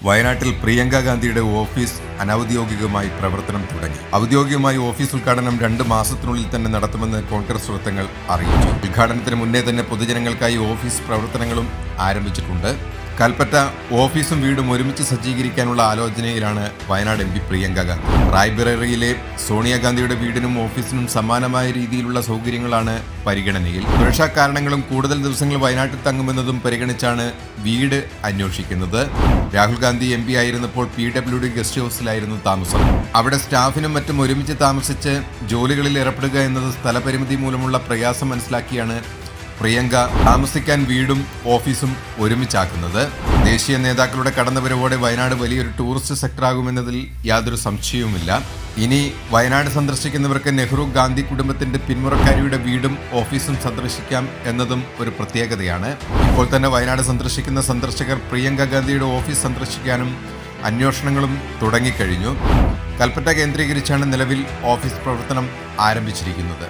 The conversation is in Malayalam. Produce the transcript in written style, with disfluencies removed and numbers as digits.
വയനാട്ടിൽ പ്രിയങ്ക ഗാന്ധിയുടെ ഓഫീസ് അനൌദ്യോഗികമായി പ്രവർത്തനം തുടങ്ങി. ഔദ്യോഗികമായി ഓഫീസ് ഉദ്ഘാടനം 2 മാസത്തിനുള്ളിൽ തന്നെ നടത്തുമെന്ന് കോൺഗ്രസ് വൃത്തങ്ങൾ അറിയിച്ചു. ഉദ്ഘാടനത്തിന് മുന്നേ തന്നെ പൊതുജനങ്ങൾക്കായി ഓഫീസ് പ്രവർത്തനങ്ങളും ആരംഭിച്ചിട്ടുണ്ട്. കൽപ്പറ്റ ഓഫീസും വീടും ഒരുമിച്ച് സജ്ജീകരിക്കാനുള്ള ആലോചനയിലാണ് വയനാട് MP പ്രിയങ്ക ഗാന്ധി. റായ്ബറേലിയിലെ സോണിയാഗാന്ധിയുടെ വീടിനും ഓഫീസിനും സമാനമായ രീതിയിലുള്ള സൗകര്യങ്ങളാണ് പരിഗണനയിൽ. സുരക്ഷാ കാരണങ്ങളും കൂടുതൽ ദിവസങ്ങൾ വയനാട്ടിൽ തങ്ങുമെന്നതും പരിഗണിച്ചാണ് വീട് അന്വേഷിക്കുന്നത്. രാഹുൽ ഗാന്ധി MP ആയിരുന്നപ്പോൾ PWD ഗസ്റ്റ് ഹൗസിലായിരുന്നു താമസം. അവിടെ സ്റ്റാഫിനും മറ്റും ഒരുമിച്ച് താമസിച്ച് ജോലികളിൽ ഏർപ്പെടുക എന്നത് സ്ഥലപരിമിതി മൂലമുള്ള പ്രയാസം മനസ്സിലാക്കിയാണ് പ്രിയങ്ക താമസിക്കാൻ വീടും ഓഫീസും ഒരുമിച്ചാക്കുന്നത്. ദേശീയ നേതാക്കളുടെ കടന്നുവരവോടെ വയനാട് വലിയൊരു ടൂറിസ്റ്റ് സെക്ടറാകുമെന്നതിൽ യാതൊരു സംശയവുമില്ല. ഇനി വയനാട് സന്ദർശിക്കുന്നവർക്ക് നെഹ്റു ഗാന്ധി കുടുംബത്തിന്റെ പിന്മുറക്കാരിയുടെ വീടും ഓഫീസും സന്ദർശിക്കാം എന്നതും ഒരു പ്രത്യേകതയാണ്. ഇപ്പോൾ തന്നെ വയനാട് സന്ദർശിക്കുന്ന സന്ദർശകർ പ്രിയങ്ക ഗാന്ധിയുടെ ഓഫീസ് സന്ദർശിക്കാനും അന്വേഷണങ്ങളും തുടങ്ങിക്കഴിഞ്ഞു. കൽപ്പറ്റ കേന്ദ്രീകരിച്ചാണ് നിലവിൽ ഓഫീസ് പ്രവർത്തനം ആരംഭിച്ചിരിക്കുന്നത്.